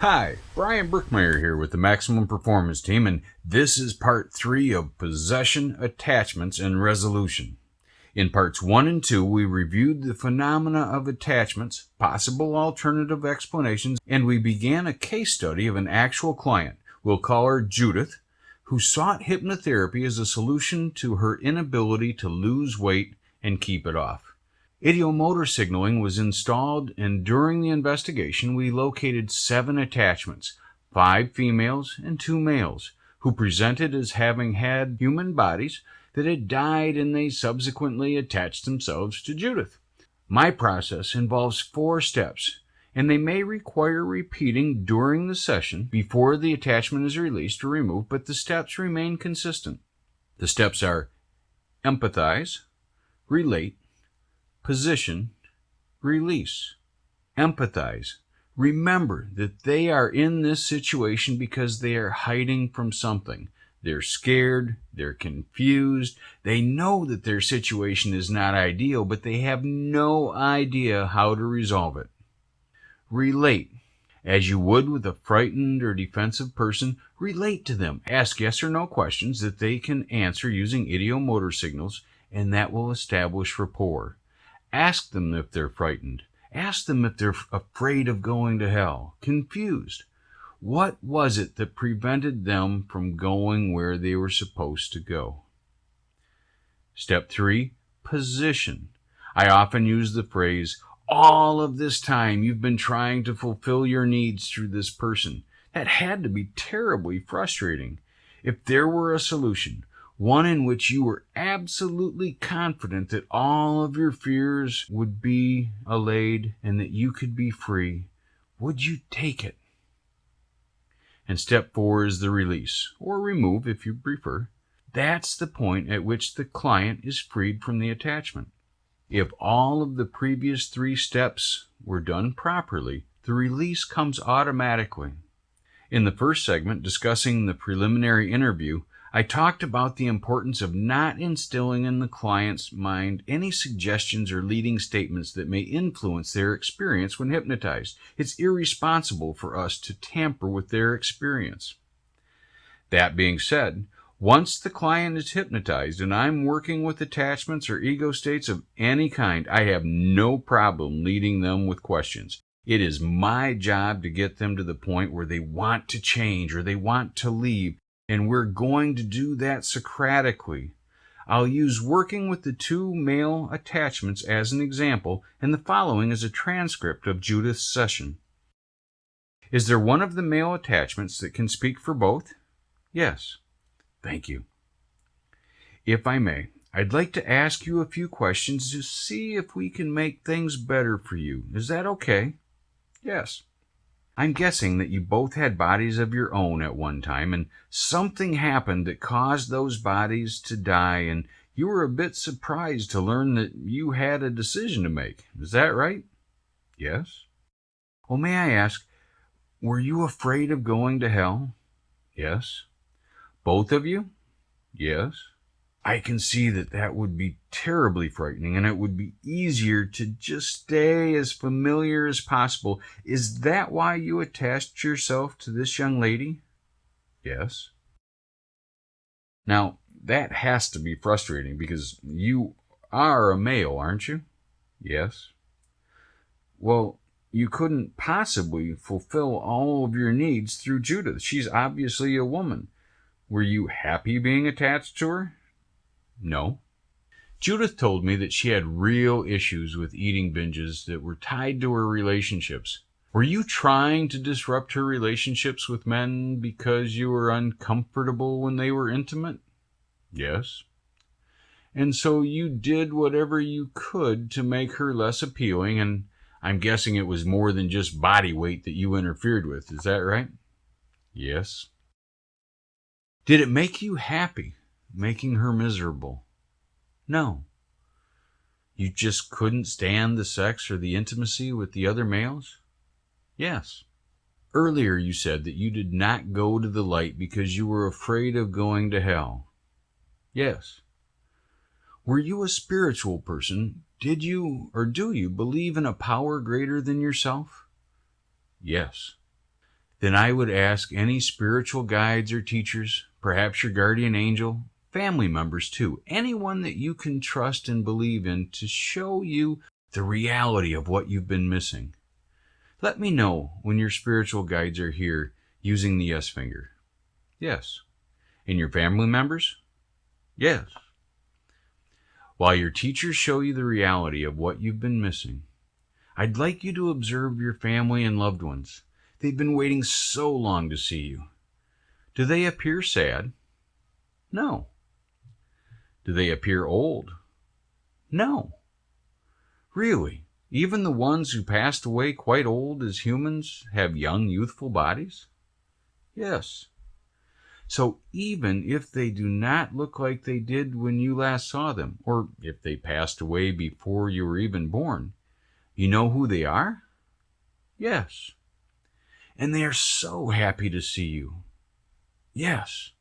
Hi, Brian Brookmeyer here with the Maximum Performance Team, and this is part 3 of Possession, Attachments, and Resolution. In parts 1 and 2, we reviewed the phenomena of attachments, possible alternative explanations, and we began a case study of an actual client, we'll call her Judith, who sought hypnotherapy as a solution to her inability to lose weight and keep it off. Ideomotor signaling was installed, and during the investigation, we located 7 attachments, 5 females and 2 males, who presented as having had human bodies that had died, and they subsequently attached themselves to Judith. My process involves 4 steps, and they may require repeating during the session before the attachment is released or removed, but the steps remain consistent. The steps are empathize, relate, position, release. Empathize. Remember that they are in this situation because they are hiding from something. They're scared, they're confused, they know that their situation is not ideal, but they have no idea how to resolve it. Relate. As you would with a frightened or defensive person, relate to them. Ask yes or no questions that they can answer using ideomotor signals, and that will establish rapport. Ask them if they're frightened. Ask them if they're afraid of going to hell, confused. What was it that prevented them from going where they were supposed to go? Step 3, position. I often use the phrase, all of this time you've been trying to fulfill your needs through this person. That had to be terribly frustrating. If there were a solution, one in which you were absolutely confident that all of your fears would be allayed and that you could be free, would you take it? And step 4 is the release, or remove if you prefer. That's the point at which the client is freed from the attachment. If all of the previous 3 steps were done properly, the release comes automatically. In the first segment, discussing the preliminary interview, I talked about the importance of not instilling in the client's mind any suggestions or leading statements that may influence their experience when hypnotized. It's irresponsible for us to tamper with their experience. That being said, once the client is hypnotized and I'm working with attachments or ego states of any kind, I have no problem leading them with questions. It is my job to get them to the point where they want to change or they want to leave. And we're going to do that Socratically. I'll use working with the 2 male attachments as an example, and the following is a transcript of Judith's session. Is there one of the male attachments that can speak for both? Yes. Thank you. If I may, I'd like to ask you a few questions to see if we can make things better for you. Is that okay? Yes. I'm guessing that you both had bodies of your own at one time, and something happened that caused those bodies to die, and you were a bit surprised to learn that you had a decision to make. Is that right? Yes. Well, may I ask, were you afraid of going to hell? Yes. Both of you? Yes. I can see that that would be terribly frightening, and it would be easier to just stay as familiar as possible. Is that why you attached yourself to this young lady? Yes. Now, that has to be frustrating because you are a male, aren't you? Yes. Well, you couldn't possibly fulfill all of your needs through Judith. She's obviously a woman. Were you happy being attached to her? No. Judith told me that she had real issues with eating binges that were tied to her relationships. Were you trying to disrupt her relationships with men because you were uncomfortable when they were intimate? Yes. And so you did whatever you could to make her less appealing, and I'm guessing it was more than just body weight that you interfered with. Is that right? Yes. Did it make you happy, making her miserable? No. You just couldn't stand the sex or the intimacy with the other males? Yes. Earlier you said that you did not go to the light because you were afraid of going to hell. Yes. Were you a spiritual person? Did you or do you believe in a power greater than yourself? Yes. then I would ask any spiritual guides or teachers, perhaps your guardian angel, family members too, anyone that you can trust and believe in to show you the reality of what you've been missing. Let me know when your spiritual guides are here using the yes finger. Yes. And your family members? Yes. While your teachers show you the reality of what you've been missing, I'd like you to observe your family and loved ones. They've been waiting so long to see you. Do they appear sad? No. Do they appear old? No. Really, even the ones who passed away quite old as humans have young, youthful bodies? Yes. So even if they do not look like they did when you last saw them, or if they passed away before you were even born, you know who they are? Yes. And they are so happy to see you. Yes.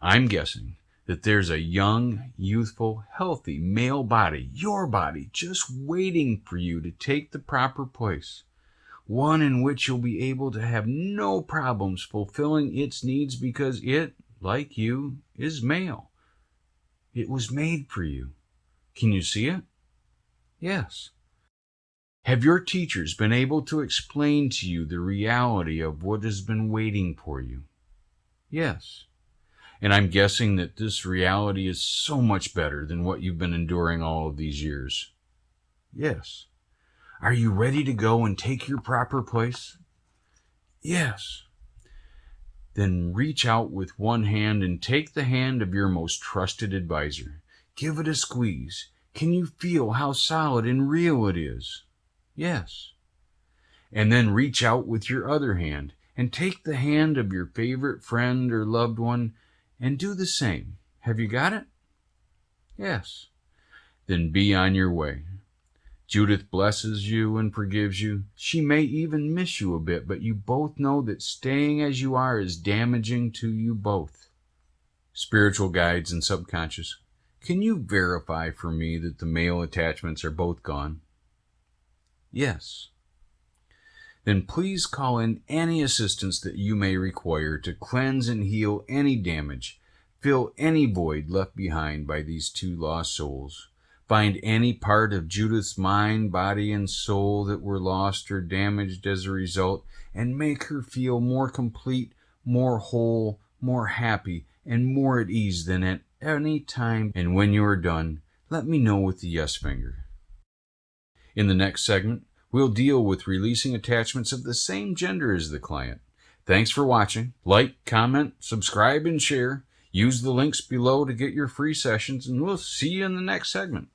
I'm guessing that there's a young, youthful, healthy male body, your body, just waiting for you to take the proper place. One in which you'll be able to have no problems fulfilling its needs because it, like you, is male. It was made for you. Can you see it? Yes. Have your teachers been able to explain to you the reality of what has been waiting for you? Yes. And I'm guessing that this reality is so much better than what you've been enduring all of these years. Yes. Are you ready to go and take your proper place? Yes. Then reach out with one hand and take the hand of your most trusted advisor. Give it a squeeze. Can you feel how solid and real it is? Yes. And then reach out with your other hand and take the hand of your favorite friend or loved one and do the same. Have you got it? Yes. Then be on your way. Judith blesses you and forgives you. She may even miss you a bit, but you both know that staying as you are is damaging to you both. Spiritual guides and subconscious, can you verify for me that the male attachments are both gone? Yes. Then please call in any assistance that you may require to cleanse and heal any damage, fill any void left behind by these two lost souls. Find any part of Judith's mind, body, and soul that were lost or damaged as a result, and make her feel more complete, more whole, more happy, and more at ease than at any time. And when you are done, let me know with the yes finger. In the next segment, we'll deal with releasing attachments of the same gender as the client. Thanks for watching. Like, comment, subscribe, and share. Use the links below to get your free sessions, and we'll see you in the next segment.